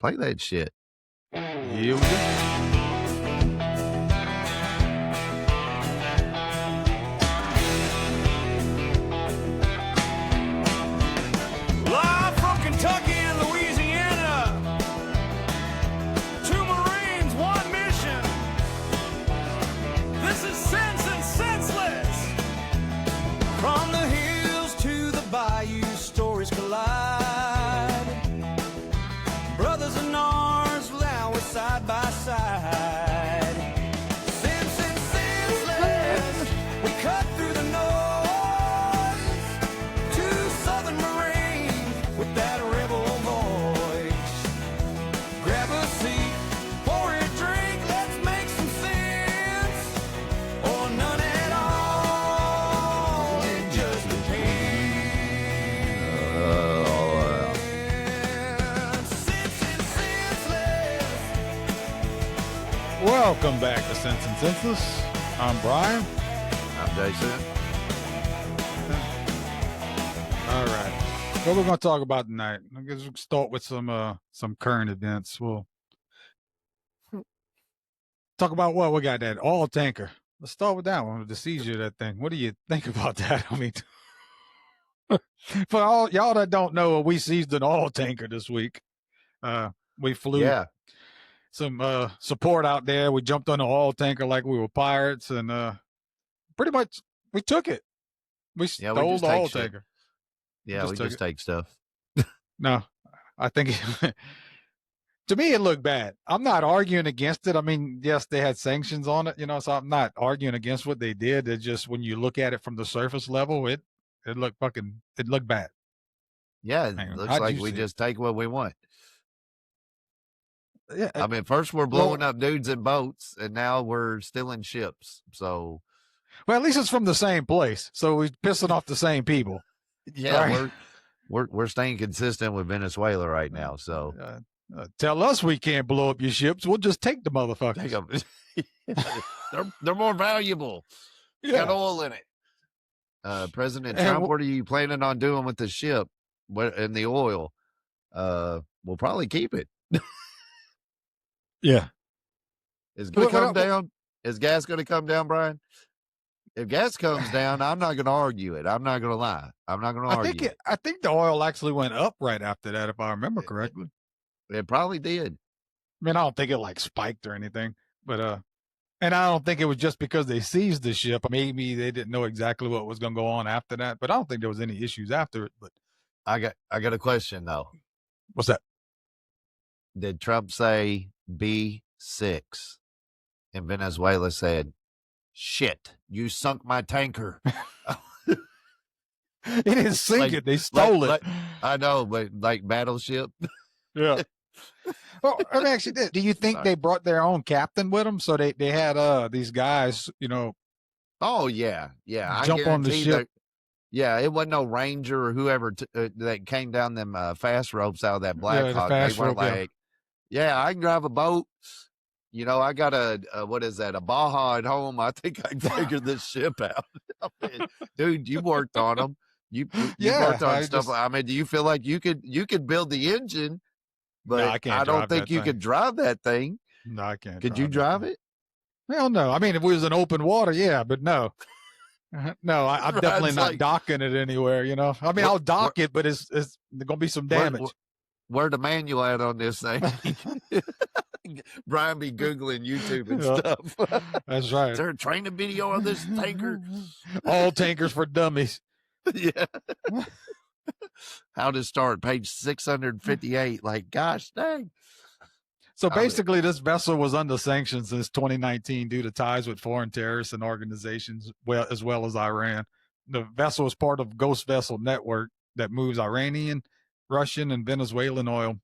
Play that shit. Here we go. Live from Kentucky and Louisiana, 2 Marines, 1 mission. This is Sense and Senseless. From the hills to the bayou, stories collide. Brothers in arms, now we're side by side. Sense and Senseless, we cut through the noise. 2 Southern Marines with that rebel voice. Grab a seat, pour a drink, let's make some sense. Or none at all, it just depends. Sense and Senseless. Welcome back to Sense and Senseless. I'm Brian. I'm Jason. All right. What we're going to talk about tonight? I guess we'll start with some current events. We'll talk about what we got, that oil tanker. Let's start with that one, with the seizure of that thing. What do you think about that? I mean, for all y'all that don't know, we seized an oil tanker this week. We flew Yeah. some support out there. We jumped on the oil tanker like we were pirates, and pretty much we took it. We Yeah, we stole just the take oil shit. tanker. Yeah, Just we took just it. take stuff. No, I think to me it looked bad. I'm not arguing against it. I mean, yes, they had sanctions on it, so I'm not arguing against what they did. It's just when you look at it from the surface level, it looked bad. Yeah, it Hang on, looks how'd like you we see it? just take what we want. Yeah, I mean, first we're blowing up dudes in boats, and now we're stealing ships. So well, at least it's from the same place, so we're pissing off the same people. yeah, Right. we're staying consistent with Venezuela right now. So Tell us we can't blow up your ships. We'll just take the motherfuckers. take 'em. they're more valuable. Got oil in it. President And Trump, what are you planning on doing with the ship and the oil? We'll probably keep it. Yeah. Is it going to Well, come down? Is gas going to come down, Brian? If gas comes down, I'm not going to argue it. I'm not going to lie. I'm not going to argue it. I think the oil actually went up right after that, if I remember correctly. It probably did. I mean, I don't think it like spiked or anything, but and I don't think it was just because they seized the ship. Maybe they didn't know exactly what was going to go on after that, but I don't think there was any issues after it. But I got a question though. what's that? Did Trump say B6? And Venezuela said, "Shit, you sunk my tanker." It didn't sink Like- it; they stole it. I know, but like battleship. Yeah. Well, I mean, actually, do you think they brought their own captain with them? So they had these guys, Oh yeah, yeah. Jump on the guarantee ship. that- Yeah, it wasn't no ranger or whoever that came down them fast ropes out of that Black the Hawk. fast They were rope, yeah. like, yeah, I can drive a boat. I got a what is that? A Baja at home. I think I can figure this ship out. I mean, dude, you worked on them. You Yeah, worked on I stuff. just- I mean, do you feel like you could build the engine? But I can't I don't drive think that you thing. could drive that thing. No, I can't. Could you that drive thing. it? Hell no. I mean, if we was in open water, yeah, but no. No, I'm Right, definitely it's not like- docking it anywhere, I mean, Where- I'll dock it, but it's going to be some damage. Where the manual at on this thing? Brian be Googling YouTube and Yeah. stuff. That's right. Is there a training video on this tanker? All tankers for dummies. Yeah. How to start, page 658. Like, gosh dang. So I mean- basically, this vessel was under sanctions since 2019 due to ties with foreign terrorists and organizations, as well as Iran. The vessel is part of Ghost Vessel Network that moves Iranian, Russian, and Venezuelan oil.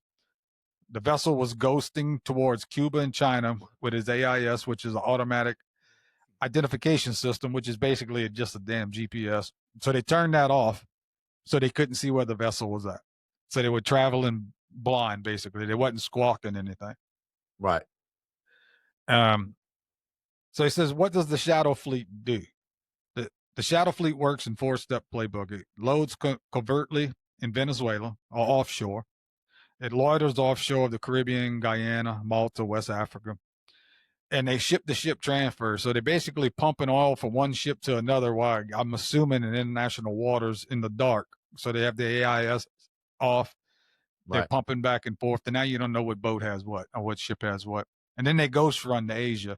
The vessel was ghosting towards Cuba and China with its AIS, which is an automatic identification system, which is basically just a damn GPS. So they turned that off so they couldn't see where the vessel was at. So they were traveling blind, basically. They wasn't squawking anything. Right. So he says, what does the Shadow Fleet do? The Shadow Fleet works in 4-step playbook. It loads covertly in Venezuela or offshore, It loiters offshore of the Caribbean, Guyana, Malta, West Africa. And they ship the ship transfer. So they're basically pumping oil from one ship to another while I'm assuming in international waters in the dark. So they have the AIS off. They're Right. pumping back and forth. And now you don't know what boat has what or what ship has what. And then they ghost run to Asia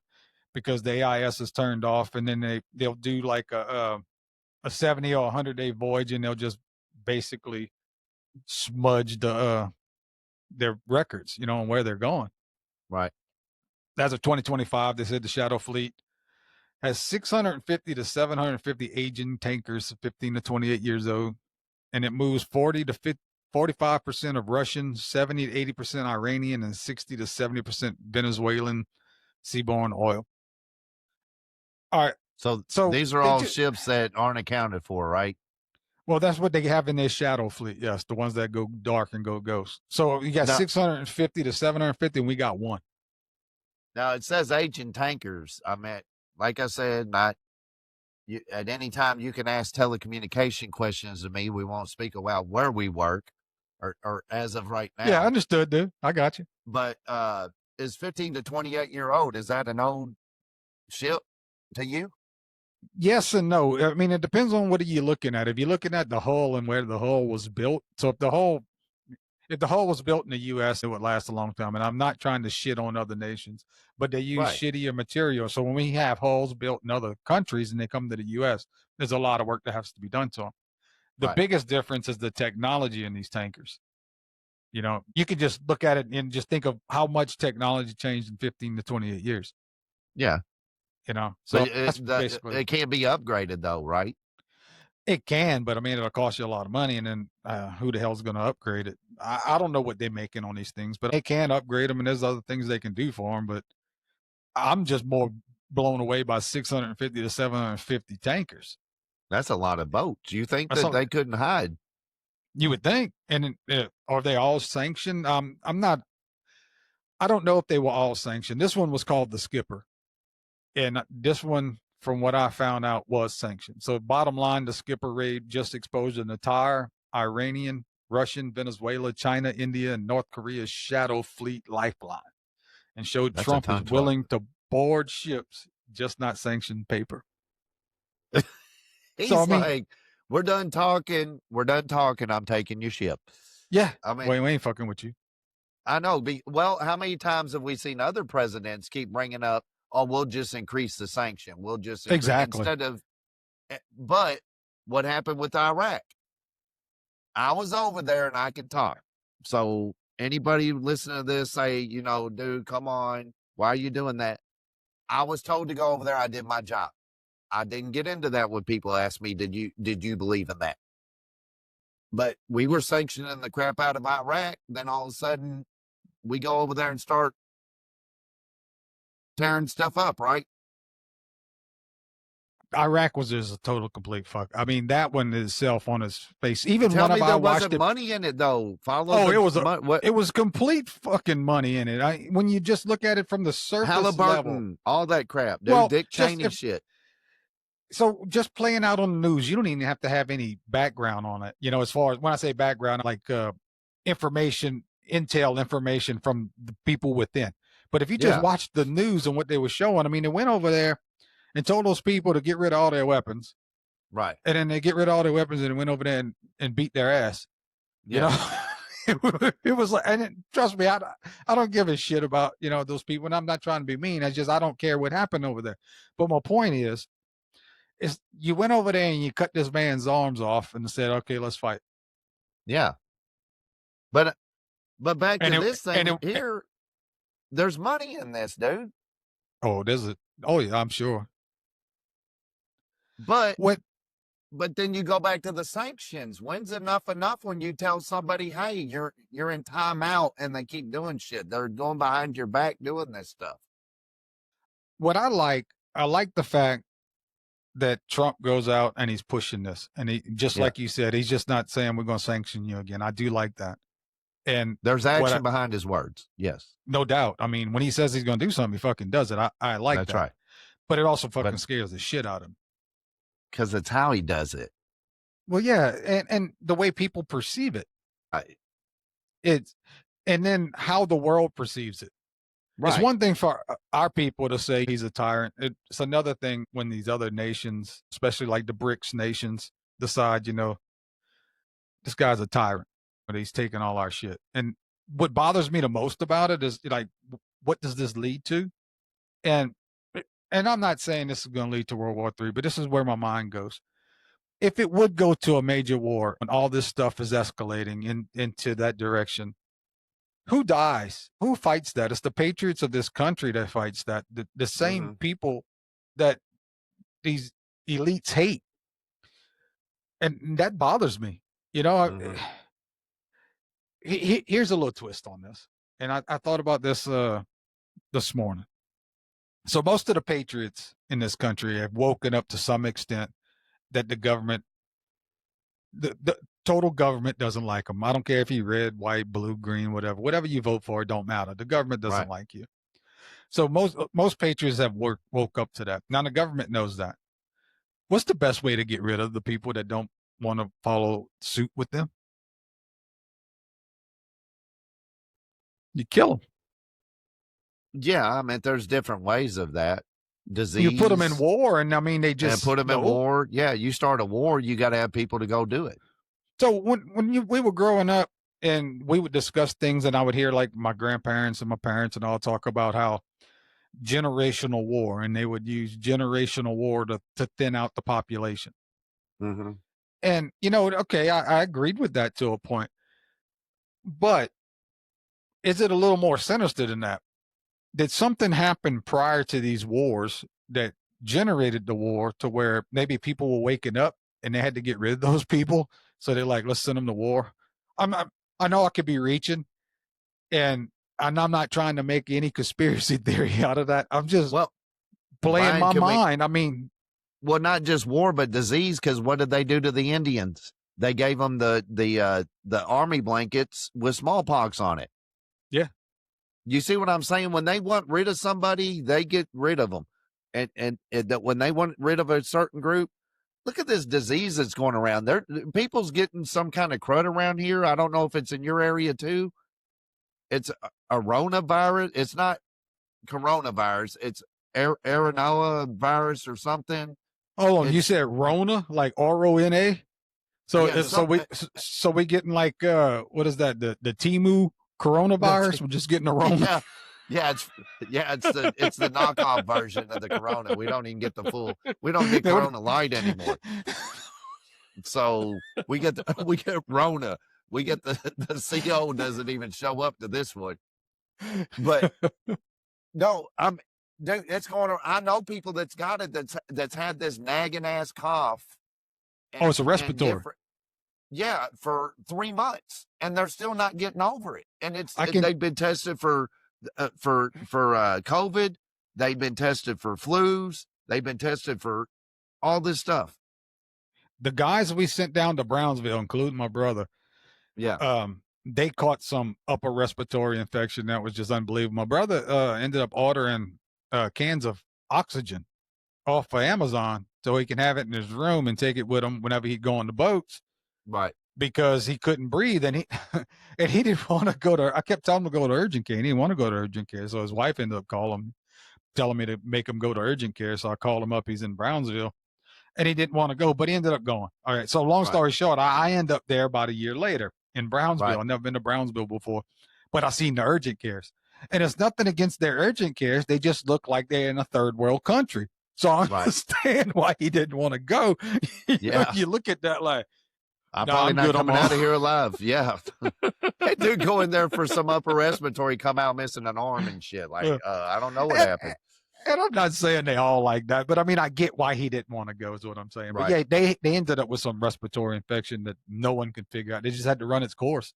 because the AIS is turned off. And then they'll do like a 70 or 100-day voyage, and they'll just basically smudge their records, on where they're going. Right. As of 2025, they said the Shadow Fleet has 650 to 750 aging tankers, 15 to 28 years old, and it moves 40 to 45% of Russian, 70 to 80% Iranian, and 60 to 70% Venezuelan seaborne oil. All right. So So these are all ships that aren't accounted for, right? Well, that's what they have in their Shadow Fleet. Yes, the ones that go dark and go ghost. So you got 650 to 750, and we got one. Now it says aging tankers. I mean, like I said, at any time you can ask telecommunication questions of me. We won't speak about where we work, or as of right now. Yeah, understood, dude. I got you. But is 15 to 28-year-old, is that an old ship to you? Yes and no. I mean, it depends on what are you looking at. If you're looking at the hull and where the hull was built, so if the hull was built in the U.S., it would last a long time. And I'm not trying to shit on other nations, but they use shittier material. So when we have hulls built in other countries and they come to the U.S., there's a lot of work that has to be done to them. The biggest difference is the technology in these tankers. You can just look at it and just think of how much technology changed in 15 to 28 years. Yeah. So basically, it can't be upgraded though, right? It can, but I mean, it'll cost you a lot of money, and then who the hell's going to upgrade it? I don't know what they're making on these things, but they can upgrade them, and there's other things they can do for them. But I'm just more blown away by 650 to 750 tankers. That's a lot of boats. You think that they couldn't hide? You would think. And are they all sanctioned? I don't know if they were all sanctioned. This one was called the Skipper. And this one, from what I found out, was sanctioned. So bottom line, the Skipper raid just exposed an entire Iranian, Russian, Venezuela, China, India, and North Korea's Shadow Fleet lifeline, and showed Trump is willing to board ships, just not sanction paper. He's like, we're done talking. I'm taking your ship. Yeah. I mean, we ain't fucking with you. I know. Well, how many times have we seen other presidents keep bringing up, oh, we'll just increase the sanction. We'll just exactly instead of. But what happened with Iraq? I was over there and I could talk. So anybody listening to this say, dude, come on, why are you doing that? I was told to go over there. I did my job. I didn't get into that when people asked me, did you believe in that? But we were sanctioning the crap out of Iraq. Then all of a sudden we go over there and start tearing stuff up, right? Iraq was just a total complete fuck. I mean, that one itself on its face. Even Tell when me there wasn't money in it though. It was complete fucking money in it. When you just look at it from the surface Halliburton, level, all that crap, dude. Dick Cheney shit. So just playing out on the news, you don't even have to have any background on it. As far as when I say background, like intel information from the people within. But if you just watch the news and what they were showing, I mean, they went over there and told those people to get rid of all their weapons. Right. And then they get rid of all their weapons and went over there and beat their ass. It was like, and trust me, I don't give a shit about, those people. And I'm not trying to be mean. I don't care what happened over there. But my point is you went over there and you cut this man's arms off and said, okay, let's fight. Yeah. But back to this thing here, there's money in this, dude. Oh, oh yeah, I'm sure. But then you go back to the sanctions. When's enough when you tell somebody, hey, you're in timeout, and they keep doing shit? They're going behind your back doing this stuff. What I like the fact that Trump goes out and he's pushing this. And he, just like you said, he's just not saying we're going to sanction you again. I do like that. And there's action behind his words. Yes. No doubt. I mean, when he says he's going to do something, he fucking does it. I like that. That's right. But it also fucking scares the shit out of him. Because it's how he does it. Well, yeah. And the way people perceive it. and then how the world perceives it. Right. It's one thing for our people to say he's a tyrant. It's another thing when these other nations, especially like the BRICS nations, decide, this guy's a tyrant, but he's taking all our shit. And what bothers me the most about it is like, what does this lead to? And I'm not saying this is going to lead to World War III, but this is where my mind goes. If it would go to a major war and all this stuff is escalating into that direction, who dies? Who fights that? It's the patriots of this country that fights that. The same people that these elites hate. And that bothers me. Here's a little twist on this. And I thought about this this morning. So most of the patriots in this country have woken up to some extent that the government, the total government doesn't like them. I don't care if you're red, white, blue, green, whatever you vote for, it don't matter. The government doesn't like you. So most patriots have woke up to that. Now the government knows that. What's the best way to get rid of the people that don't want to follow suit with them? You kill them. Yeah, I mean, there's different ways of that. Disease. You put them in war, and I mean, they just put them in war. Yeah, you start a war, you got to have people to go do it. So when we were growing up, and we would discuss things, and I would hear like my grandparents and my parents and all talk about how generational war, and they would use generational war to thin out the population. Mm-hmm. And okay, I agreed with that to a point, but is it a little more sinister than that? Did something happen prior to these wars that generated the war to where maybe people were waking up and they had to get rid of those people? So they're like, let's send them to war. I know I could be reaching, and I'm not trying to make any conspiracy theory out of that. I'm just playing my mind. I mean, well, not just war, but disease. Because what did they do to the Indians? They gave them the army blankets with smallpox on it. Yeah. You see what I'm saying? When they want rid of somebody, they get rid of them. And that when they want rid of a certain group, look at this disease that's going around. People's getting some kind of crud around here. I don't know if it's in your area too. It's a coronavirus. It's not coronavirus. It's Aerinoa virus or something. Oh, you said Rona, like RONA? So yeah, so we getting like what is that? The Timu coronavirus? We're just getting a Rona. Yeah, it's the knockoff version of the Corona. We don't even get the full. We don't get Corona Light anymore. So we get Rona. We get the CO doesn't even show up to this one. But no, it's going on. I know people that's got it that's had this nagging ass cough. It's a respiratory. Yeah, for 3 months, and they're still not getting over it. And they've been tested for COVID. They've been tested for flus. They've been tested for all this stuff. The guys we sent down to Brownsville, including my brother, they caught some upper respiratory infection that was just unbelievable. My brother ended up ordering cans of oxygen off of Amazon so he can have it in his room and take it with him whenever he'd go on the boats. Right. Because he couldn't breathe, and he didn't want to go to. I kept telling him to go to urgent care. And he didn't want to go to urgent care, so his wife ended up telling me to make him go to urgent care. So I called him up. He's in Brownsville, and he didn't want to go, but he ended up going. All right. So long story short, I end up there about a year later in Brownsville. I've never been to Brownsville before, but I seen the urgent cares, and it's nothing against their urgent cares. They just look like they're in a third world country. So I understand why he didn't want to go. You look at that like. I'm probably not coming out of here alive. Yeah. They do go in there for some upper respiratory, come out missing an arm and shit. Like, I don't know what happened. And I'm not saying they all like that, but I mean, I get why he didn't want to go is what I'm saying. But yeah, they ended up with some respiratory infection that no one could figure out. They just had to run its course.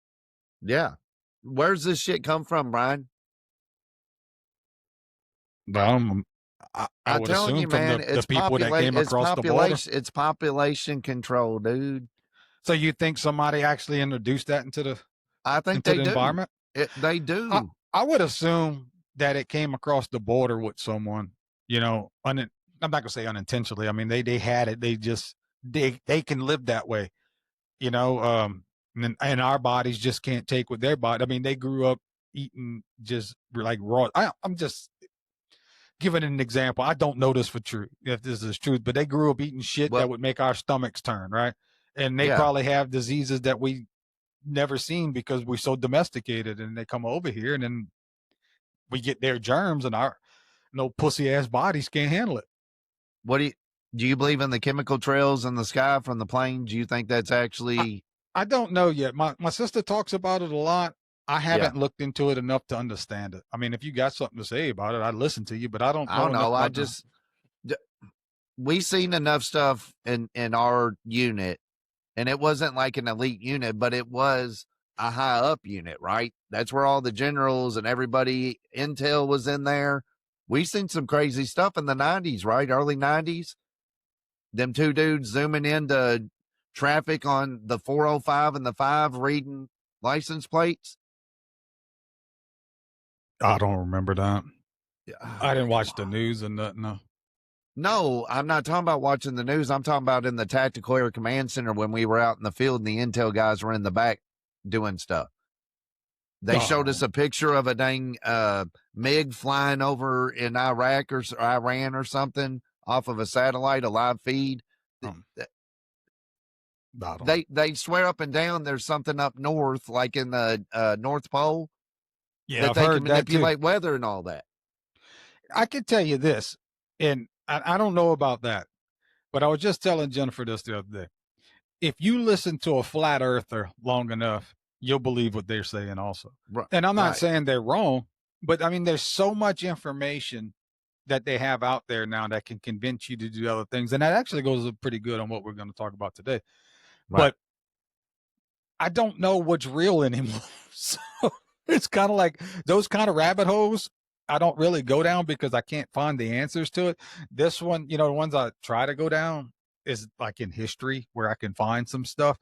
Yeah. Where's this shit come from, Brian? I would assume you, man, from the people that came across the border. It's population control, dude. So you think somebody actually introduced that into the environment? They do. I would assume that it came across the border with someone, I'm not gonna say unintentionally. I mean, they had it. They just they can live that way, and our bodies just can't take what their body. I mean, they grew up eating just like raw. I'm just giving an example. I don't know this for true, if this is truth, but they grew up eating shit Well, that would make our stomachs turn, right? And they yeah. probably have diseases that we never seen because we're so domesticated, and they come over here and then we get their germs, and our pussy ass bodies can't handle it. What do you believe in the chemical trails in the sky from the plane? Do you think that's actually? I don't know yet. My sister talks about it a lot. I haven't looked into it enough to understand it. I mean, if you got something to say about it, I'd listen to you, but I don't know. I don't enough know. I about just we seen enough stuff in our unit, and it wasn't like an elite unit, but it was a high up unit, right? That's where all the generals and everybody, intel was in there. We seen some crazy stuff in the 90s, right? Early 90s. Them two dudes zooming into traffic on the 405 and the 5 reading license plates. I don't remember that. Yeah. I didn't watch the news and nothing. No. No, I'm not talking about watching the news. I'm talking about in the Tactical Air Command Center when we were out in the field and the intel guys were in the back doing stuff. They showed us a picture of a dang MiG flying over in Iraq or Iran or something off of a satellite, a live feed. They swear up and down there's something up north, like in the North Pole, that they can manipulate weather and all that. I can tell you this, and I don't know about that, but I was just telling Jennifer this the other day. If you listen to a flat earther long enough, you'll believe what they're saying also. Right. And I'm not saying they're wrong, but I mean, there's so much information that they have out there now that can convince you to do other things. And that actually goes pretty good on what we're going to talk about today. Right. But I don't know what's real anymore. So it's kind of like those kind of rabbit holes I don't really go down because I can't find the answers to it. This one, the ones I try to go down is like in history where I can find some stuff.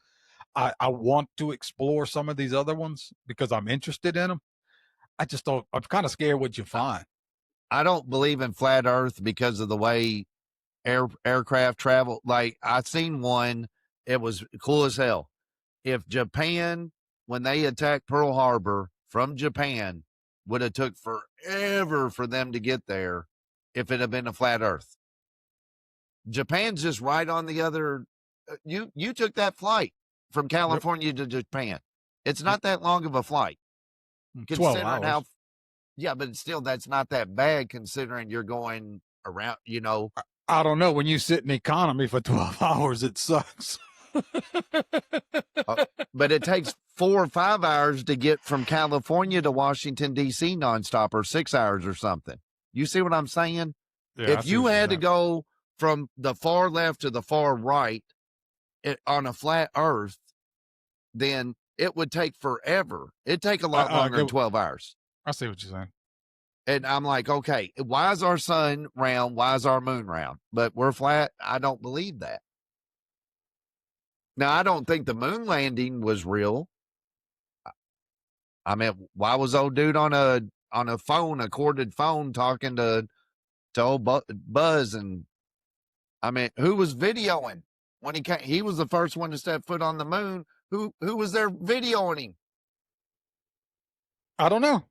I want to explore some of these other ones because I'm interested in them. I just don't, I'm kind of scared what you find. I don't believe in flat earth because of the way aircraft travel. Like I seen one, it was cool as hell. If Japan, when they attacked Pearl Harbor from Japan, would have took forever for them to get there if it had been a flat earth. Japan's just right on the other. You took that flight from California to Japan. It's not that long of a flight. 12 hours. Yeah, but still, that's not that bad considering you're going around, I don't know. When you sit in economy for 12 hours, it sucks. But it takes 4 or 5 hours to get from California to Washington, D.C. nonstop, or 6 hours or something. You see what I'm saying? Yeah, if you had to go from the far left to the far right on a flat earth, then it would take forever. It'd take a lot longer than 12 hours. I see what you're saying. And I'm like, okay, why is our sun round? Why is our moon round? But we're flat. I don't believe that. Now, I don't think the moon landing was real. I mean, why was old dude on a phone, a corded phone, talking to old Buzz? And I mean, who was videoing when he came? He was the first one to step foot on the moon. Who was there videoing him? I don't know.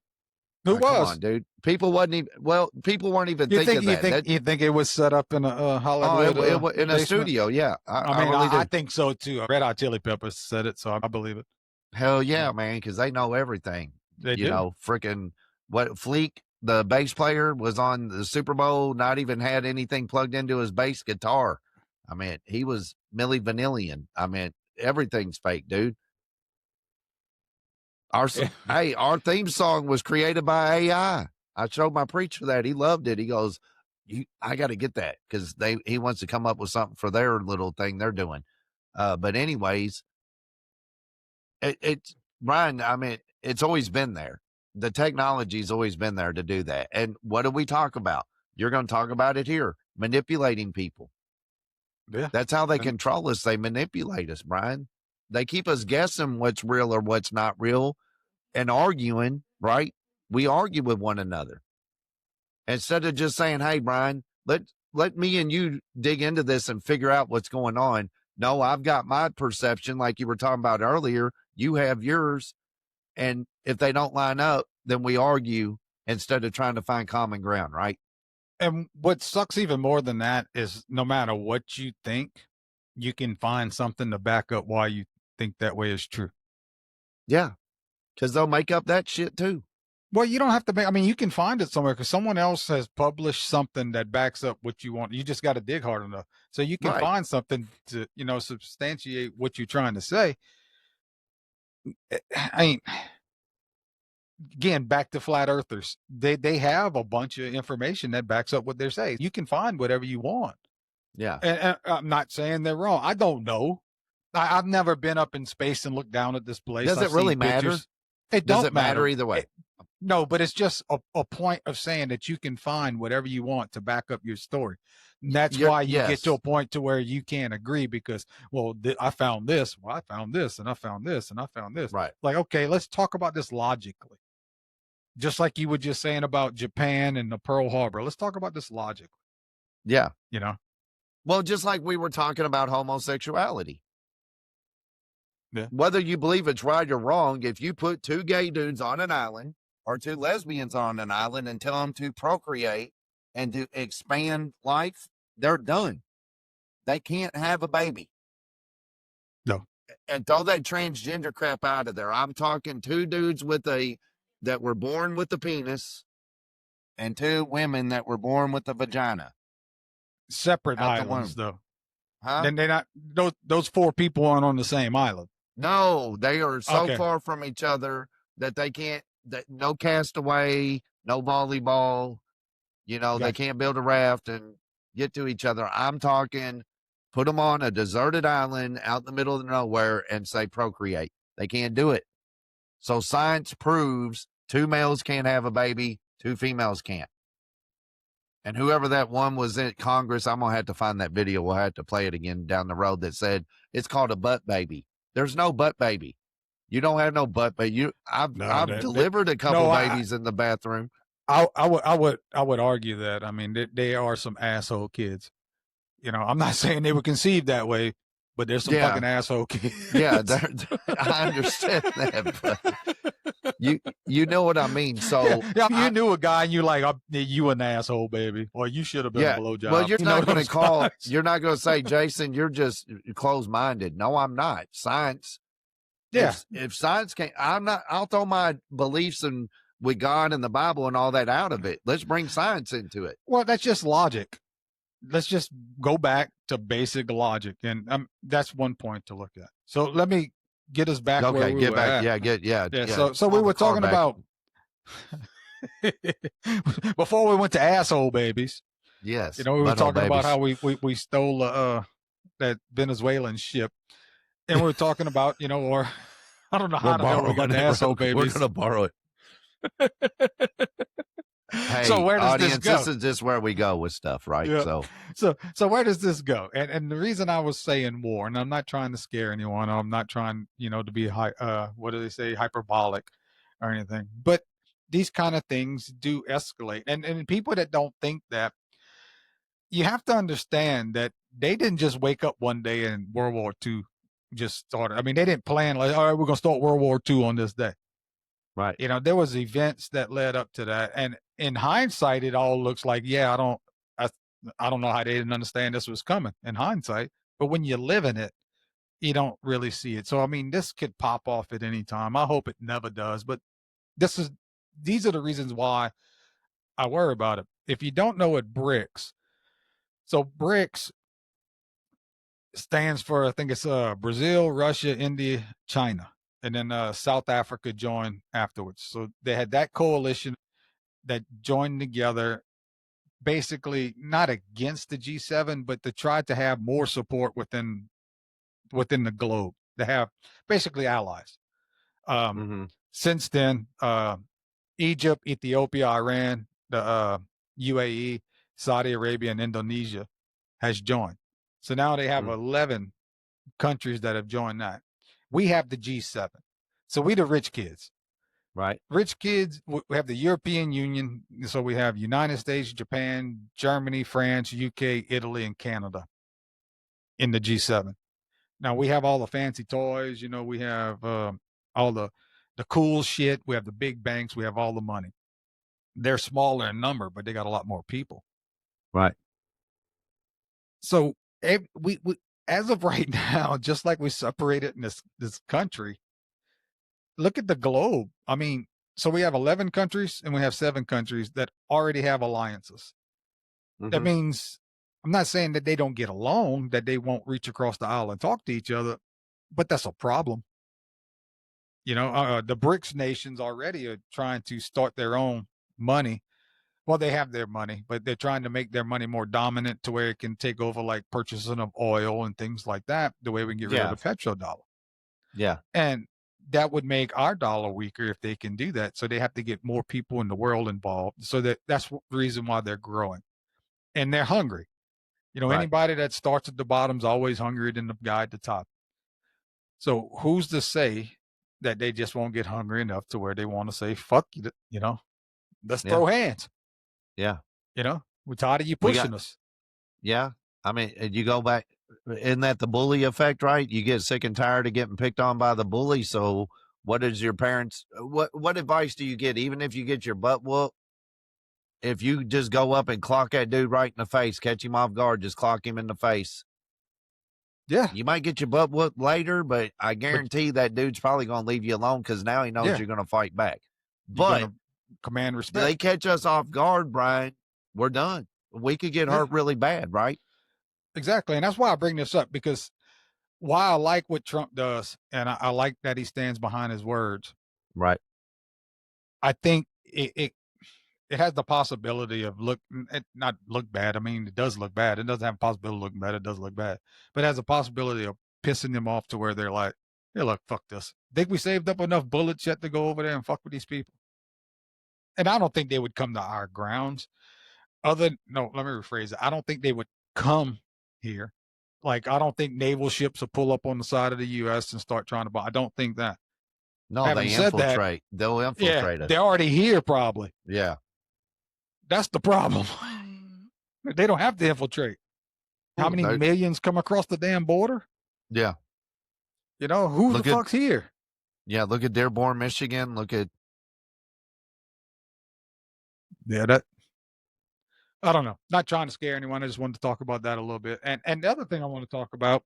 Who was? Come on, dude. People weren't even thinking that. You think it was set up in a Hollywood in a studio? Yeah. I think so too. Red Hot Chili Peppers said it, so I believe it. Hell yeah, man, because they know everything. They do. Freaking what Fleek, the bass player, was on the Super Bowl, not even had anything plugged into his bass guitar. I mean, he was Milli Vanillion. I mean, everything's fake, dude. Our theme song was created by AI. I showed my preacher that. He loved it. He goes, I got to get that because he wants to come up with something for their little thing they're doing. But anyways, it's Brian. I mean, it's always been there. The technology's always been there to do that. And what do we talk about? You're going to talk about it here, manipulating people. Yeah, that's how they control us. They manipulate us, Brian. They keep us guessing what's real or what's not real and arguing, right? We argue with one another. Instead of just saying, hey, Brian, let me and you dig into this and figure out what's going on. No, I've got my perception like you were talking about earlier. You have yours. And if they don't line up, then we argue instead of trying to find common ground, right? And what sucks even more than that is no matter what you think, you can find something to back up why you think that way is true. Yeah. Because they'll make up that shit too. Well, you don't have to make, I mean, you can find it somewhere because someone else has published something that backs up what you want. You just got to dig hard enough. So you can Right. find something to, substantiate what you're trying to say. I mean, again, back to flat earthers. They have a bunch of information that backs up what they're saying. You can find whatever you want. Yeah. And I'm not saying they're wrong. I don't know. I've never been up in space and looked down at this place. Does it really matter? It Does don't it matter either way? No, but it's just a point of saying that you can find whatever you want to back up your story. And that's why you get to a point to where you can't agree because, well, I found this, well, I found this, and I found this, and I found this. Right. Like, okay, let's talk about this logically. Just like you were just saying about Japan and the Pearl Harbor. Let's talk about this logically. Yeah. Well, just like we were talking about homosexuality. Yeah. Whether you believe it's right or wrong, if you put two gay dudes on an island or two lesbians on an island and tell them to procreate and to expand life, they're done. They can't have a baby. No. And throw that transgender crap out of there. I'm talking two dudes that were born with the penis and two women that were born with the vagina. Separate islands, though. Huh? Then they're not, those four people aren't on the same island. No, they are so far from each other that they can't, no castaway, no volleyball, they can't build a raft and get to each other. I'm talking, put them on a deserted island out in the middle of nowhere and say procreate. They can't do it. So science proves two males can't have a baby, two females can't. And whoever that one was in Congress, I'm going to have to find that video. We'll have to play it again down the road that said it's called a butt baby. There's no butt baby. You don't have no butt baby. I've delivered a couple babies in the bathroom. I would argue that. I mean, they are some asshole kids. I'm not saying they were conceived that way, but there's some fucking asshole kids. Yeah, I understand that. But you know what I mean. So you knew a guy and you like, you an asshole, baby, or you should have been a blowjob. Well, you're not going to you're not going to say, Jason, you're just closed-minded. No, I'm not. Science. Yeah. If science can't, I'll throw my beliefs and with God and the Bible and all that out of it. Let's bring science into it. Well, that's just logic. Let's just go back to basic logic. And that's one point to look at. So let me get us back where we were at. Yeah. So we were talking about before we went to asshole babies. Yes. We were talking about how we stole that Venezuelan ship. And we were talking about, or I don't know how the hell we got the asshole babies. We're going to borrow it. Hey, so where does audience, this go? This is just where we go with stuff, right? Yeah. So where does this go? And the reason I was saying war, and I'm not trying to scare anyone, I'm not trying, to be what do they say, hyperbolic or anything. But these kind of things do escalate. And people that don't think that, you have to understand that they didn't just wake up one day and World War II just started. I mean, they didn't plan like, all right, we're going to start World War II on this day. Right. There was events that led up to that. And in hindsight, it all looks like, I don't know how they didn't understand this was coming in hindsight, but when you live in it, you don't really see it. So, I mean, this could pop off at any time. I hope it never does, but these are the reasons why I worry about it. If you don't know what BRICS, so BRICS stands for, I think it's Brazil, Russia, India, China. And then South Africa joined afterwards. So they had that coalition that joined together, basically not against the G7, but to try to have more support within the globe. They have basically allies. Since then, Egypt, Ethiopia, Iran, the UAE, Saudi Arabia, and Indonesia has joined. So now they have 11 countries that have joined that. We have the G7. So we the rich kids. Right. Rich kids, we have the European Union. So we have United States, Japan, Germany, France, UK, Italy, and Canada in the G7. Now we have all the fancy toys. We have all the cool shit. We have the big banks. We have all the money. They're smaller in number, but they got a lot more people. Right. So we as of right now, just like we separated in this country, look at the globe. I mean, so we have 11 countries and we have 7 countries that already have alliances. That means I'm not saying that they don't get along, that they won't reach across the aisle and talk to each other, but that's a problem. You know, the BRICS nations already are trying to start their own money. Well, they have their money, but they're trying to make their money more dominant to where it can take over like purchasing of oil and things like that, the way we can get rid of the petrodollar. Yeah. And that would make our dollar weaker if they can do that. So they have to get more people in the world involved. So that's the reason why they're growing. And they're hungry. You know, Right. anybody that starts at the bottom is always hungrier than the guy at the top. So who's to say that they just won't get hungry enough to where they want to say, fuck you, you know, let's throw hands. Yeah. You know, we're tired of you pushing us. Yeah. I mean, you go back, isn't that the bully effect, right? You get sick and tired of getting picked on by the bully. So what is your parents, what advice do you get? Even if you get your butt whooped, if you just go up and clock that dude right in the face, catch him off guard, just clock him in the face. Yeah. You might get your butt whooped later, but I guarantee that dude's probably going to leave you alone because now he knows you're going to fight back. But command respect. They catch us off guard, Brian, we're done. We could get hurt really bad, right? Exactly. And that's why I bring this up, because while I like what Trump does, and I like that he stands behind his words, right? I think it has the possibility of not look bad. I mean, it does look bad. It doesn't have a possibility of looking bad. It does look bad, but it has a possibility of pissing them off to where they're like, hey, look, fuck this. Think we saved up enough bullets yet to go over there and fuck with these people? And I don't think they would come to our grounds. Let me rephrase it. I don't think they would come here. Like, I don't think naval ships will pull up on the side of the U.S. and start trying to bomb. I don't think that. No, they infiltrate. They'll infiltrate us. They're already here, probably. Yeah. That's the problem. They don't have to infiltrate. How many millions come across the damn border? Yeah. You know, who the fuck's here? Yeah, look at Dearborn, Michigan. Look at. Yeah, I don't know. Not trying to scare anyone. I just wanted to talk about that a little bit. And the other thing I want to talk about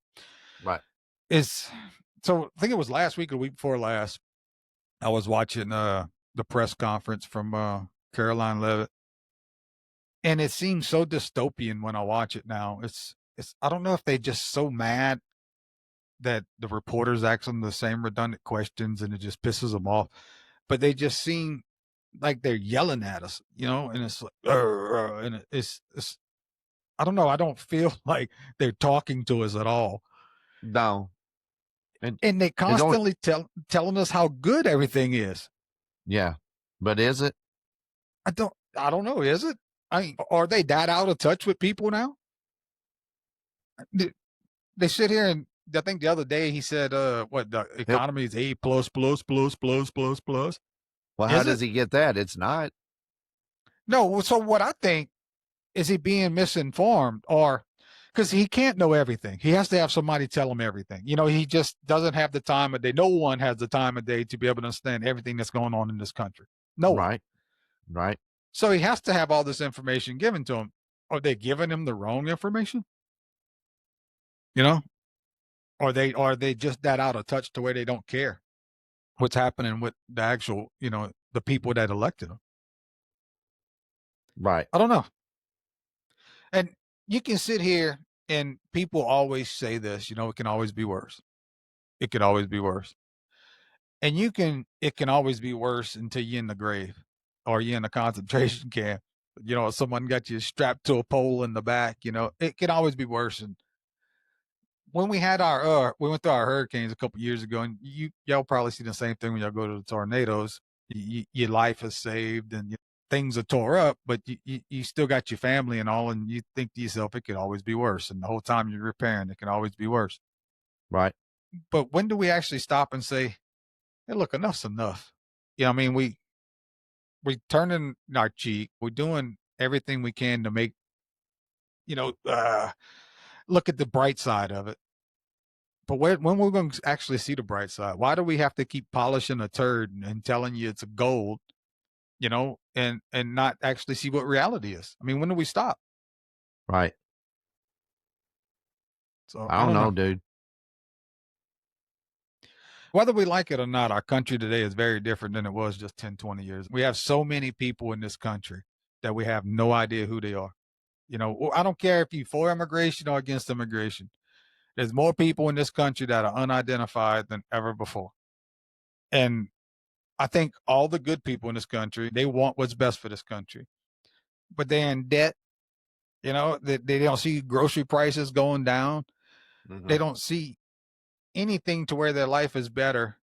is, so I think it was last week or the week before last, I was watching the press conference from Caroline Leavitt. And it seems so dystopian when I watch it now. It's I don't know if they just so mad that the reporters ask them the same redundant questions and it just pisses them off. But they just seem like they're yelling at us, you know, and it's like, and it's I don't know. I don't feel like they're talking to us at all. No. And they constantly telling us how good everything is. Yeah. But is it? I don't know. Is it? I mean, are they that out of touch with people now? They sit here and I think the other day he said, what the economy is A plus. Well, how does he get that? It's not. No. So what I think is he being misinformed, or because he can't know everything. He has to have somebody tell him everything. You know, he just doesn't have the time of day. No one has the time of day to be able to understand everything that's going on in this country. No one. Right. So he has to have all this information given to him. Are they giving him the wrong information? You know? Are they just that out of touch to where they don't care what's happening with the actual, you know, the people that elected him? Right. I don't know. And you can sit here and people always say this, you know, it can always be worse. It could always be worse. And it can always be worse until you're in the grave or you're in a concentration camp. You know, someone got you strapped to a pole in the back, you know, it can always be worse. And when we had we went through our hurricanes a couple years ago, and y'all probably see the same thing when y'all go to the tornadoes. Your life is saved and things are tore up, but you still got your family and all, and you think to yourself, it could always be worse. And the whole time you're repairing, it can always be worse. Right. But when do we actually stop and say, hey, look, enough's enough? You know, I mean, we turning our cheek. We're doing everything we can to make, you know, look at the bright side of it. But when we're going to actually see the bright side? Why do we have to keep polishing a turd and telling you it's a gold, and not actually see what reality is? I mean, when do we stop? Right. So I don't know, dude. Whether we like it or not, our country today is very different than it was just 10, 20 years. We have so many people in this country that we have no idea who they are. I don't care if you're for immigration or against immigration. There's more people in this country that are unidentified than ever before. And I think all the good people in this country, they want what's best for this country. But they're in debt. They don't see grocery prices going down. Mm-hmm. They don't see anything to where their life is better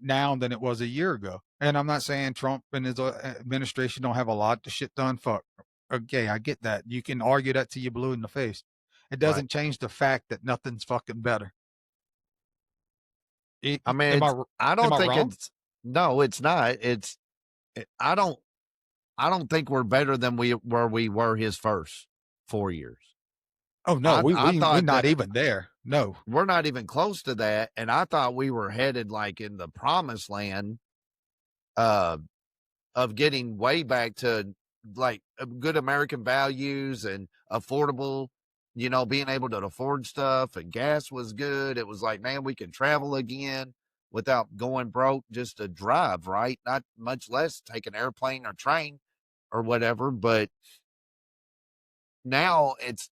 now than it was a year ago. And I'm not saying Trump and his administration don't have a lot of shit done. Fuck. Okay, I get that. You can argue that till you're blue in the face. It doesn't change the fact that nothing's fucking better. I mean, I don't think it's, no, it's not. I don't think we're better than we were his first 4 years. Oh no, we're not even there. No, we're not even close to that. And I thought we were headed like in the promised land of getting way back to like good American values and affordable, being able to afford stuff, and gas was good. It was like, man, we can travel again without going broke just to drive, right? Not much less take an airplane or train or whatever. But now it's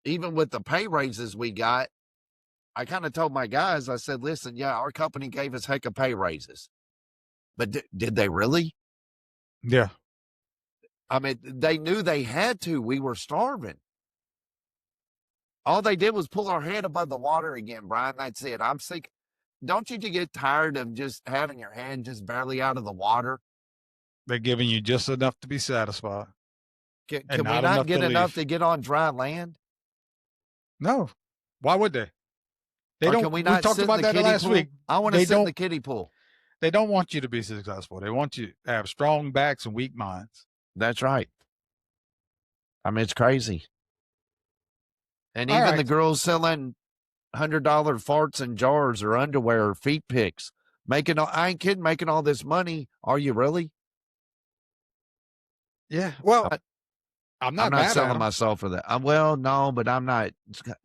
even with the pay raises we got, I kind of told my guys, I said, listen, yeah, our company gave us heck of pay raises, but did they really? Yeah. I mean, they knew they had to. We were starving. All they did was pull our head above the water again, Brian. That's it. I'm sick. Don't you get tired of just having your hand just barely out of the water? They're giving you just enough to be satisfied. Can we not get enough to get on dry land? No. Why would they? They don't. Can we not talked about that last week. I want to sit in the kiddie pool. They don't want you to be successful. They want you to have strong backs and weak minds. That's right. I mean, it's crazy. And even the girls selling $100 farts in jars or underwear or feet pics, I ain't kidding, making all this money. Are you really? Yeah. Well, I'm not selling myself for that. Well, no, but I'm not.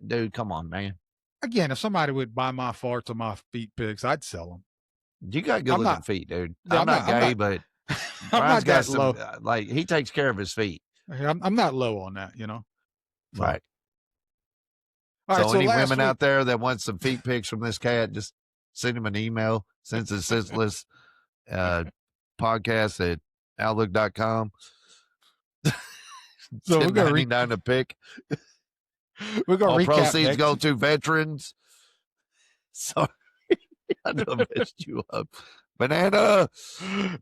Dude, come on, man. Again, if somebody would buy my farts or my feet pics, I'd sell them. You got good looking feet, dude. Yeah, I'm not gay, but Brian's got some, low. Like, he takes care of his feet. I'm not low on that, Right. All right, so any women out there that want some feet pics from this cat, just send him an email, since it's senseless podcast at outlook.com. So we're going to a pic. We're going to recap. Proceeds go to veterans. Sorry. I know I messed you up. Banana.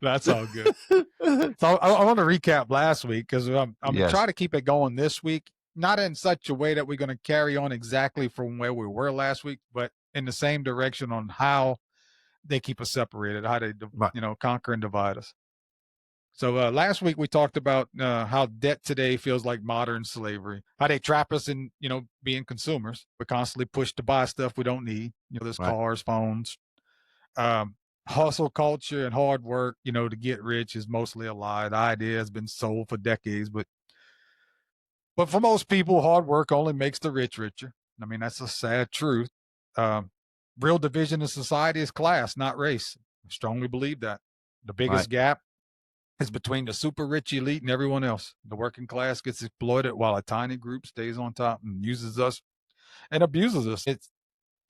That's all good. So I want to recap last week because I'm trying to keep it going this week. Not in such a way that we're going to carry on exactly from where we were last week, but in the same direction on how they keep us separated, how they, conquer and divide us. So last week we talked about how debt today feels like modern slavery, how they trap us in, being consumers. We're constantly pushed to buy stuff we don't need. There's cars, phones, hustle culture and hard work, to get rich is mostly a lie. The idea has been sold for decades, but for most people, hard work only makes the rich richer. I mean, that's a sad truth. Real division in society is class, not race. I strongly believe that. The biggest gap is between the super rich elite and everyone else. The working class gets exploited while a tiny group stays on top and uses us and abuses us.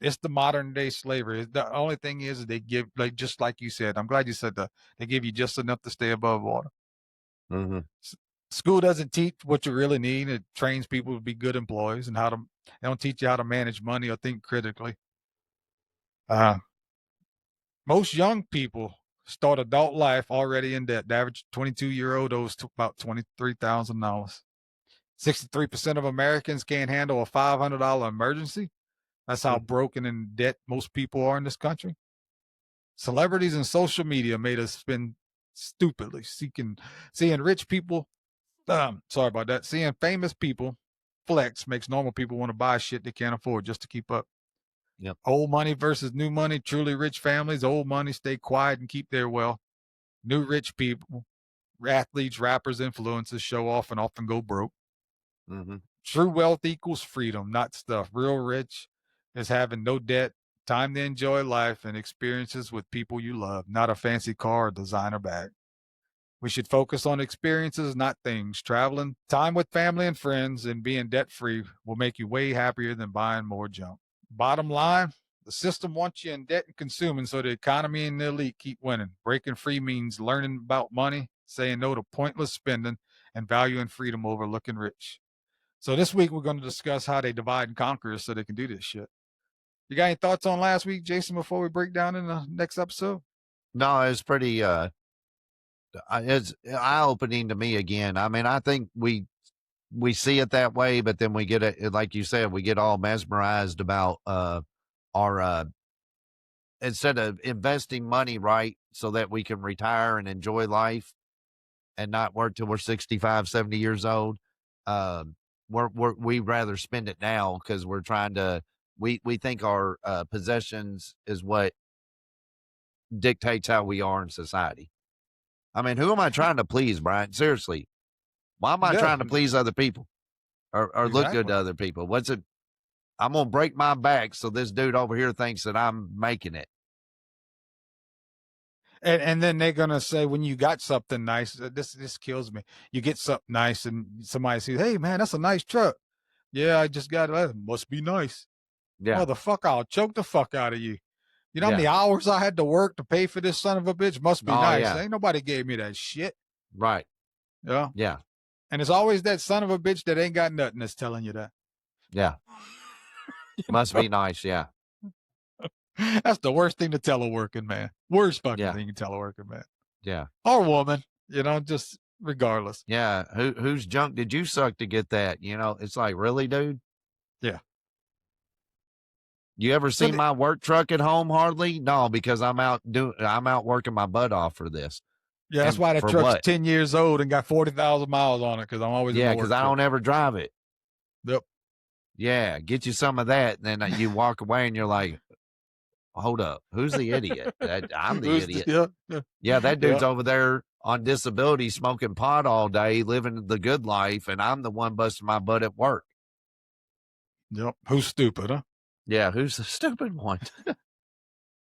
It's the modern day slavery. The only thing is they give, like, just like you said, I'm glad you said that, they give you just enough to stay above water. Mm-hmm. School doesn't teach what you really need. It trains people to be good employees and they don't teach you how to manage money or think critically. Most young people start adult life already in debt. The average 22-year-old owes about $23,000. 63% of Americans can't handle a $500 emergency. That's how broken in debt most people are in this country. Celebrities and social media made us spend stupidly seeing rich people. Sorry about that. Seeing famous people flex makes normal people want to buy shit they can't afford just to keep up. Yep. Old money versus new money. Truly rich families, old money, stay quiet and keep their wealth. New rich people, athletes, rappers, influencers show off and often go broke. Mm-hmm. True wealth equals freedom, not stuff. Real rich is having no debt, time to enjoy life, and experiences with people you love, not a fancy car or designer bag. We should focus on experiences, not things. Traveling, time with family and friends, and being debt free will make you way happier than buying more junk. Bottom line, the system wants you in debt and consuming so the economy and the elite keep winning. Breaking free means learning about money, saying no to pointless spending, and valuing freedom over looking rich. So this week we're going to discuss how they divide and conquer so they can do this shit. You got any thoughts on last week, Jason, before we break down in the next episode? No, it's pretty it's eye-opening to me again. I mean, I think we see it that way, but then we get it, like you said, we get all mesmerized about our instead of investing money right so that we can retire and enjoy life and not work till we're 65, 70 years old. We'd rather spend it now because we're trying to, we think our possessions is what dictates how we are in society. I mean, who am I trying to please, Brian? Seriously, why am I trying to please other people or look good to other people? What's it? I'm going to break my back so this dude over here thinks that I'm making it. And then they're gonna say when you got something nice, this kills me. You get something nice and somebody says, "Hey man, that's a nice truck." Yeah, I just got it. Must be nice. Yeah. Motherfucker, I'll choke the fuck out of you. You know how many hours I had to work to pay for this son of a bitch? Must be nice. Yeah. Ain't nobody gave me that shit. Right. Yeah. Yeah. And it's always that son of a bitch that ain't got nothing that's telling you that. Yeah. Must be nice. Yeah. That's the worst thing to tell a working man. Worst fucking thing you tell a working man. Yeah. Or woman, you know, just regardless. Yeah. Whose junk did you suck to get that? You know, it's like, really, dude? Yeah. You ever seen my work truck at home? Hardly. No, because I'm out working my butt off for this. Yeah, that's why that truck's 10 years old and got 40,000 miles on it, because I'm always in the work because I don't ever drive it. Yep. Yeah, get you some of that, and then you walk away and you're like, hold up, who's the idiot? I'm the idiot. Yeah, that dude's over there on disability smoking pot all day, living the good life, and I'm the one busting my butt at work. Yep. Who's stupid, huh? Yeah, who's the stupid one?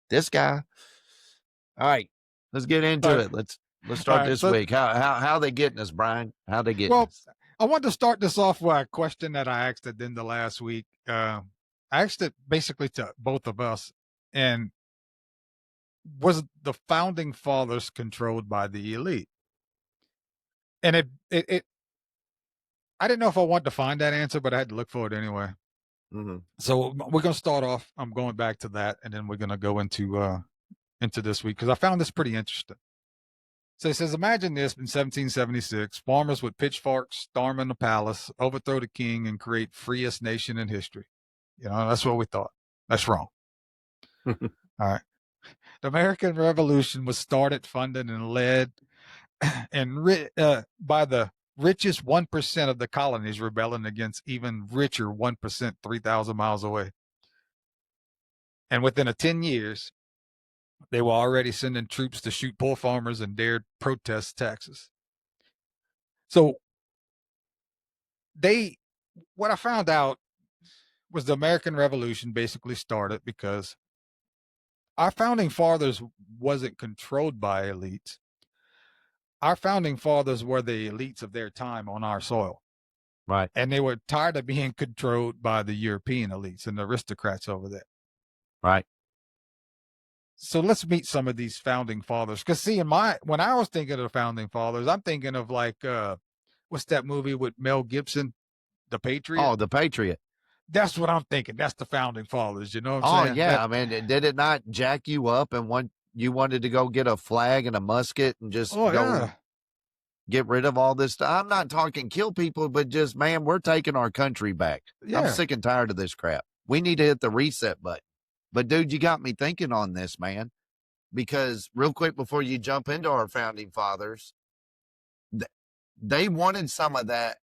This guy. All right, let's get into it. Let's start this week. How they getting us, Brian? How they getting us? I want to start this off with a question that I asked at the end of last week. I asked it basically to both of us, and was the founding fathers controlled by the elite? And it I didn't know if I wanted to find that answer, but I had to look for it anyway. Mm-hmm. So we're going to start off. I'm going back to that, and then we're going to go into this week because I found this pretty interesting. So it says, imagine this in 1776, farmers with pitchforks storm in the palace, overthrow the king, and create freest nation in history. You know, that's what we thought. That's wrong. All right. The American Revolution was started, funded, and led by the richest 1% of the colonies rebelling against even richer 1% 3,000 miles away. And within 10 years, they were already sending troops to shoot poor farmers and dared protest taxes. So what I found out was the American Revolution basically started because our founding fathers wasn't controlled by elites. Our founding fathers were the elites of their time on our soil. Right. And they were tired of being controlled by the European elites and the aristocrats over there. Right. So let's meet some of these founding fathers. Because see, when I was thinking of the founding fathers, I'm thinking of like, what's that movie with Mel Gibson, The Patriot? Oh, The Patriot. That's what I'm thinking. That's the founding fathers. You know what I'm saying? Oh, yeah. I mean, did it not jack you up and you wanted to go get a flag and a musket and just get rid of all this stuff? I'm not talking kill people, but just, man, we're taking our country back. Yeah. I'm sick and tired of this crap. We need to hit the reset button. But, dude, you got me thinking on this, man, because real quick before you jump into our founding fathers, they wanted some of that.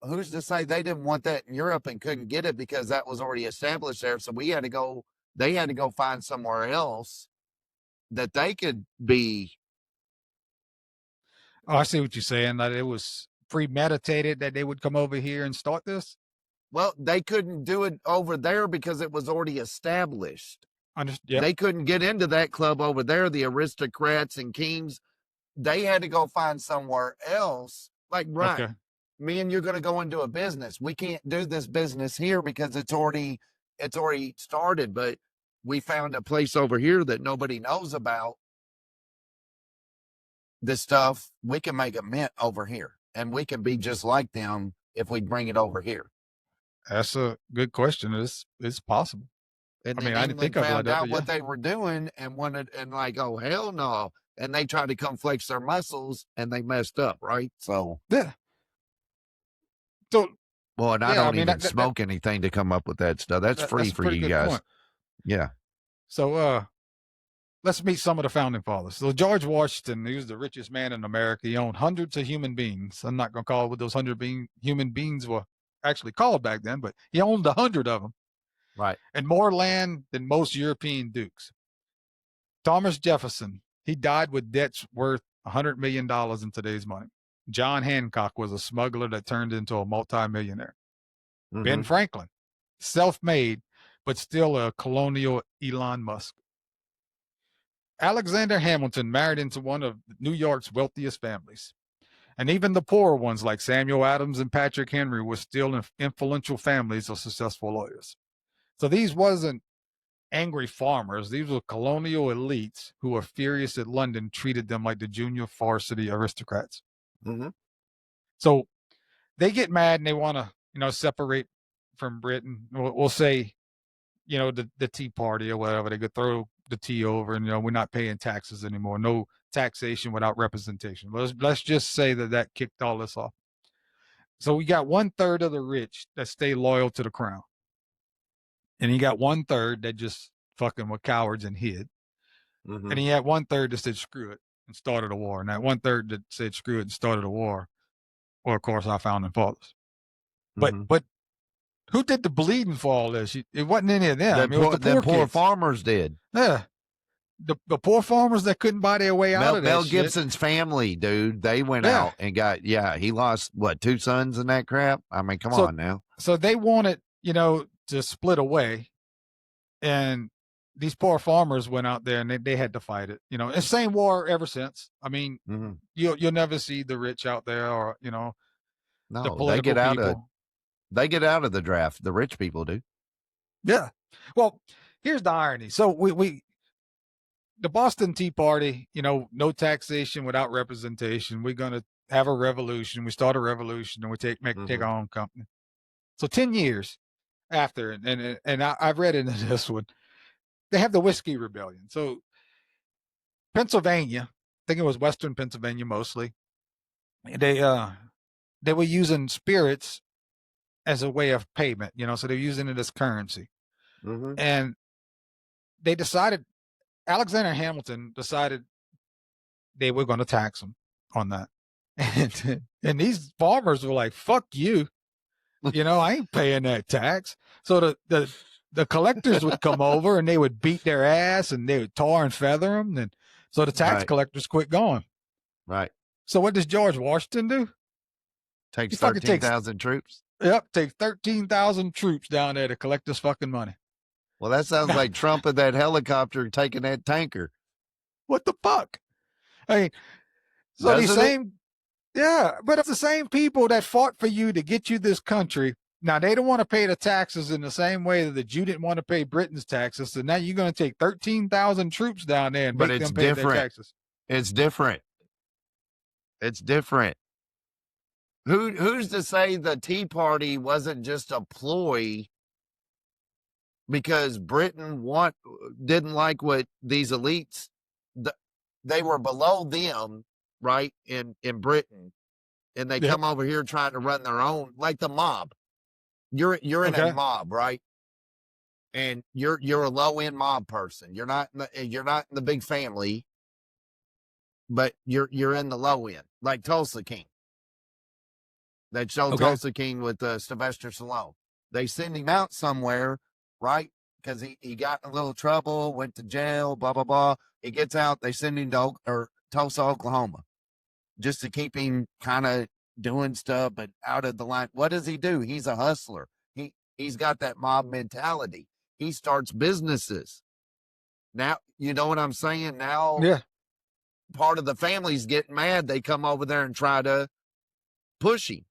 Who's to say they didn't want that in Europe and couldn't get it because that was already established there? So we had to go they had to go find somewhere else that they could be. Oh, I see what you're saying. That it was premeditated that they would come over here and start this. Well, they couldn't do it over there because it was already established. Yep. They couldn't get into that club over there, the aristocrats and kings. They had to go find somewhere else. Like, right, Okay. me and you're going to go into a business. We can't do this business here because it's already started, but we found a place over here that nobody knows about. This stuff, we can make a mint over here, and we can be just like them if we bring it over here. That's a good question. It's possible. And I then mean, I didn't think of it like found that, out but what yeah. they were doing and wanted, and like, oh hell no! And they tried to come flex their muscles, and they messed up, right? So Yeah. So well, and I yeah, I don't mean, even smoke anything to come up with that stuff. That's free that's a for pretty you good guys. point. Yeah. So let's meet some of the founding fathers. So George Washington, he was the richest man in America. He owned hundreds of human beings. I'm not going to call it what those human beings were actually called back then, but he owned 100 of them. Right. And more land than most European dukes. Thomas Jefferson, he died with debts worth $100 million in today's money. John Hancock was a smuggler that turned into a multimillionaire. Mm-hmm. Ben Franklin, self-made, but still a colonial Elon Musk. Alexander Hamilton married into one of New York's wealthiest families. And even the poorer ones like Samuel Adams and Patrick Henry were still influential families of successful lawyers. So these wasn't angry farmers. These were colonial elites who were furious that London treated them like the junior varsity aristocrats. Mm-hmm. So they get mad and they want to, separate from Britain. We'll say, the Tea Party or whatever. They could throw the tea over and, we're not paying taxes anymore. No taxation without representation. Let's just say that kicked all this off. So we got 1/3 of the rich that stay loyal to the crown. And you got 1/3 that just fucking were cowards and hid. Mm-hmm. And he had 1/3 that said screw it and started a war. And that 1/3 that said screw it and started a war, well, of course, our founding fathers. Mm-hmm. But who did the bleeding for all this? It wasn't any of them. It was the poor farmers did. Yeah. The poor farmers that couldn't buy their way out of that Mel shit. Gibson's family, dude, they went out and got, he lost, 2 sons in that crap? I mean, come on now. So they wanted, to split away. And these poor farmers went out there and they had to fight it. And same war ever since. I mean, mm-hmm. you'll never see the rich out there or, no, the political people. They get out of the draft. The rich people do. Yeah. Well, here's the irony. So the Boston Tea Party, no taxation without representation. We're going to have a revolution. We start a revolution and we take our own company. So 10 years after, and I've read into this one, they have the Whiskey Rebellion. So Pennsylvania, I think it was Western Pennsylvania mostly, they were using spirits as a way of payment, so they're using it as currency. Mm-hmm. And they decided, Alexander Hamilton decided they were going to tax them on that. And these farmers were like, fuck you. I ain't paying that tax. So the collectors would come over and they would beat their ass and they would tar and feather them. And so the tax collectors quit going. Right. So what does George Washington do? Takes 13,000 troops. Yep. Takes 13,000 troops down there to collect this fucking money. Well, that sounds like Trump in that helicopter taking that tanker. What the fuck? I mean, so these same, but it's the same people that fought for you to get you this country. Now they don't want to pay the taxes in the same way that you didn't want to pay Britain's taxes. So now you're going to take 13,000 troops down there and make them pay their taxes. It's different. It's different. Who's to say the Tea Party wasn't just a ploy because Britain didn't like what these elites, they were below them, right, in Britain, and they come over here trying to run their own, like the mob. You're in a mob, right? And you're a low end mob person. You're not in the big family, but you're in the low end, like Tulsa King. That show Tulsa King with Sylvester Stallone. They send him out somewhere, right, because he got in a little trouble, went to jail, blah, blah, blah. He gets out, they send him to Tulsa, Oklahoma, just to keep him kind of doing stuff, but out of the line. What does he do? He's a hustler. He's got that mob mentality. He starts businesses. Now, you know what I'm saying? Now, Yeah. part of the family's getting mad. They come over there and try to push him.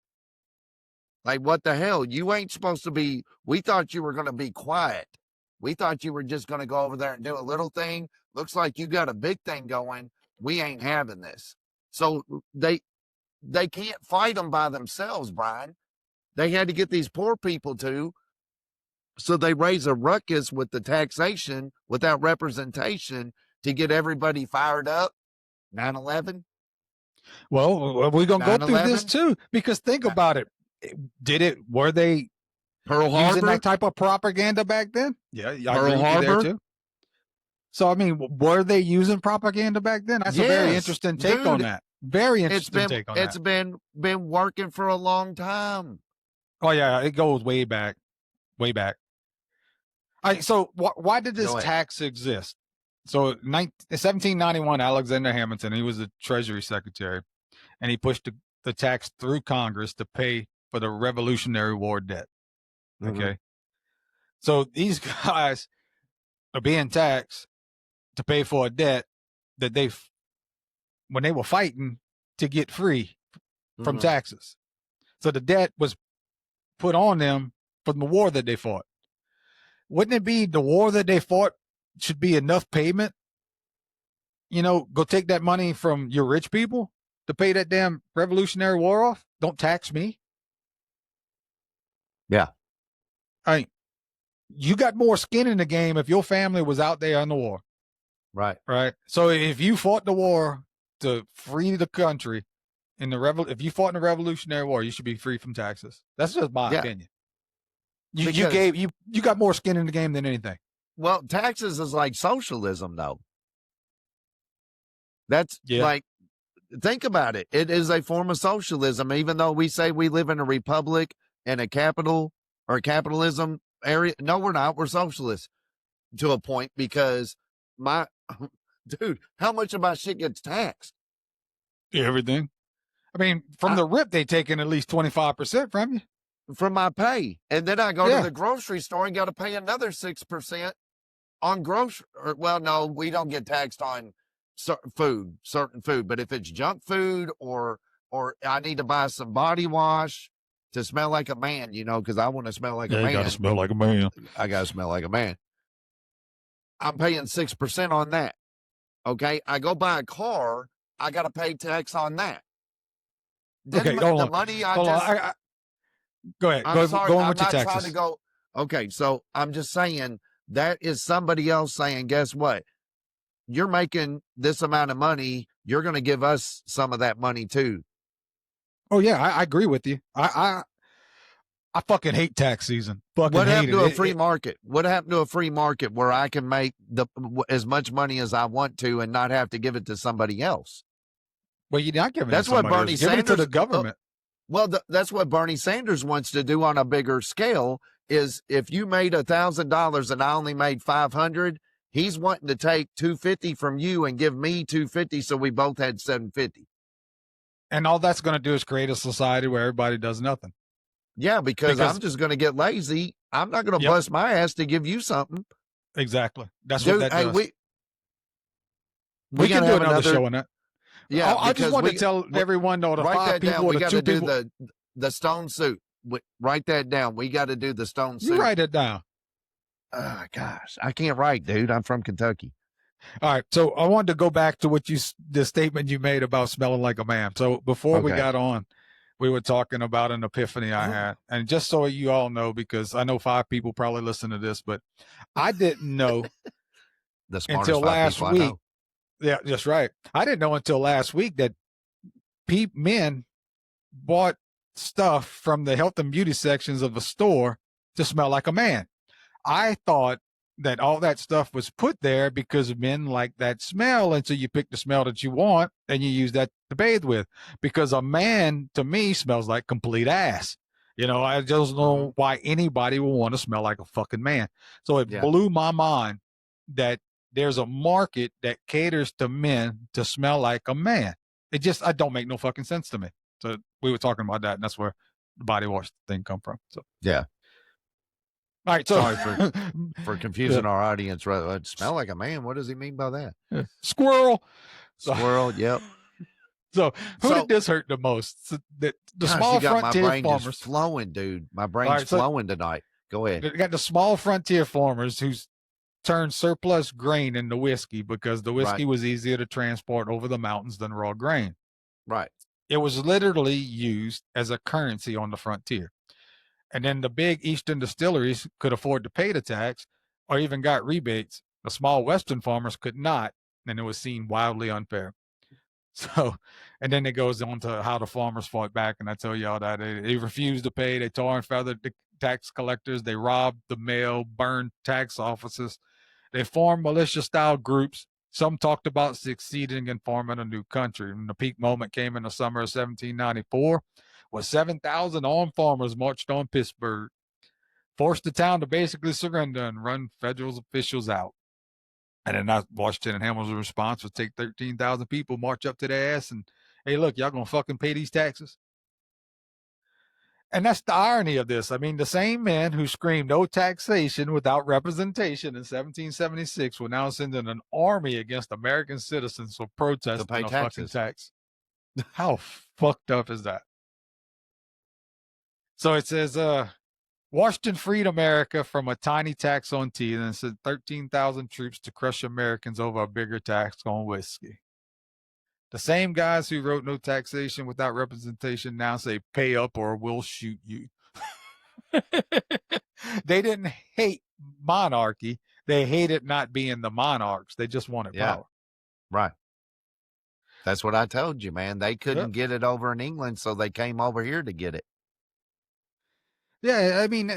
Like, what the hell? You ain't supposed to be. We thought you were going to be quiet. We thought you were just going to go over there and do a little thing. Looks like you got a big thing going. We ain't having this. So they can't fight them by themselves, Brian. They had to get these poor people to. So they raise a ruckus with the taxation without representation to get everybody fired up. 9/11. Well, we're going to go through this 9/11? too, because think about it. Were they Pearl using Harbor. that type of propaganda back then? Yeah, I agree Pearl with you there Harbor? too. So, I mean, were they using propaganda back then? That's a very Yes, interesting take on dude. that. Very It's interesting been take on it's that. been working for a long time. Oh yeah, it goes way back, way back. All right, so why did this Go ahead. tax exist? So 1791, Alexander Hamilton, he was the Treasury Secretary, and he pushed the tax through Congress to pay for the Revolutionary War debt. Mhm. Okay. So these guys are being taxed to pay for a debt that when they were fighting to get free from Mhm. taxes. So the debt was put on them from the war that they fought. Wouldn't it be the war that they fought should be enough payment? You know, go take that money from your rich people to pay that damn Revolutionary War off. Don't tax me. Yeah. You got more skin in the game if your family was out there in the war, Right. right? So if you fought the war to free the country if you fought in the Revolutionary War, you should be free from taxes. That's just my opinion. You got more skin in the game than anything. Well, taxes is like socialism, though. That's like, think about it. It is a form of socialism, even though we say we live in a republic and a capital or capitalism area. No, we're not. We're socialists to a point because dude, how much of my shit gets taxed? Everything. I mean, from the rip, they taking at least 25% from you. From my pay. And then I go to the grocery store and got to pay another 6% on grocery. Well, no, we don't get taxed on certain food. But if it's junk food or I need to buy some body wash to smell like a man, because I want to smell like a man. You got to smell like a man. I got to smell like a man. I'm paying 6% on that. Okay. I go buy a car. I got to pay tax on that. Then Okay, the money go ahead. I'm sorry, go on I'm with your not trying taxes. to go. Okay, so I'm just saying that is somebody else saying, guess what? You're making this amount of money. You're going to give us some of that money too. Oh yeah, I agree with you. I fucking hate tax season. Fucking what happened hate to it. a free market? What happened to a free market where I can make as much money as I want to and not have to give it to somebody else? Well, you're not giving that's it to what somebody Bernie else. Sanders, give it to the government. Well, that's what Bernie Sanders wants to do on a bigger scale. Is if you made $1,000 and I only made 500, he's wanting to take 250 from you and give me 250, so we both had 750. And all that's going to do is create a society where everybody does nothing. Yeah, because I'm just going to get lazy. I'm not going to bust my ass to give you something. Exactly. That's what that does. We can do another show on that. Yeah, I just want to tell everyone, though, the 5 people or the 2 people. We got to do the stone suit. Write that down. We got to do the stone suit. You write it down. Oh, gosh. I can't write, dude. I'm from Kentucky. All right. So I wanted to go back to the statement you made about smelling like a man. So before we got on, we were talking about an epiphany I had. And just so you all know, because I know 5 people probably listen to this, but I didn't know until last week. Yeah, just right. I didn't know until last week that men bought stuff from the health and beauty sections of a store to smell like a man. I thought that all that stuff was put there because men like that smell. And so you pick the smell that you want and you use that to bathe with, because a man to me smells like complete ass. You know, I just don't know why anybody would want to smell like a fucking man. So it Yeah. blew my mind that there's a market that caters to men to smell like a man. I don't make no fucking sense to me. So we were talking about that, and that's where the body wash thing come from. So yeah. all right, so Sorry for confusing our audience. Smell like a man. What does he mean by that? Squirrel. Squirrel. Yep. So who did this hurt the most? So the Gosh, small you got my frontier brain farmers just flowing, dude. My brain's flowing tonight. Go ahead. They got the small frontier farmers who's turned surplus grain into whiskey because the whiskey was easier to transport over the mountains than raw grain. Right. It was literally used as a currency on the frontier. And then the big Eastern distilleries could afford to pay the tax or even got rebates. The small Western farmers could not, and it was seen wildly unfair. So, and then it goes on to how the farmers fought back. And I tell y'all that they refused to pay. They tore and feathered the tax collectors. They robbed the mail, burned tax offices. They formed militia-style groups. Some talked about succeeding in forming a new country. And the peak moment came in the summer of 1794, where 7,000 armed farmers marched on Pittsburgh, forced the town to basically surrender and run federal officials out. And then Washington and Hamilton's response was take 13,000 people, march up to their ass, and hey, look, y'all gonna fucking pay these taxes. And that's the irony of this. I mean, the same men who screamed no taxation without representation in 1776 were now sending an army against American citizens for protesting a fucking tax. How fucked up is that? So it says, Washington freed America from a tiny tax on tea and sent 13,000 troops to crush Americans over a bigger tax on whiskey. The same guys who wrote no taxation without representation now say pay up or we'll shoot you. They didn't hate monarchy. They hated not being the monarchs. They just wanted power. Right. That's what I told you, man. They couldn't get it over in England, so they came over here to get it. Yeah, I mean,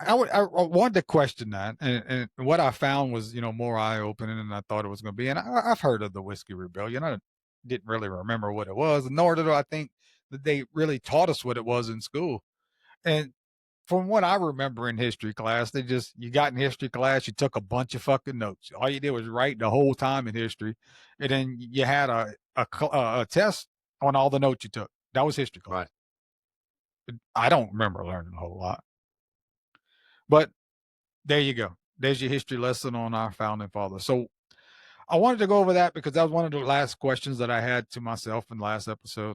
I wanted to question that, and what I found was, more eye-opening than I thought it was going to be. And I've heard of the Whiskey Rebellion. I didn't really remember what it was, nor did I think that they really taught us what it was in school. And from what I remember in history class, you got in history class, you took a bunch of fucking notes. All you did was write the whole time in history, and then you had a test on all the notes you took. That was history class. Right. I don't remember learning a whole lot. But there you go. There's your history lesson on our founding fathers. So I wanted to go over that because that was one of the last questions that I had to myself in the last episode.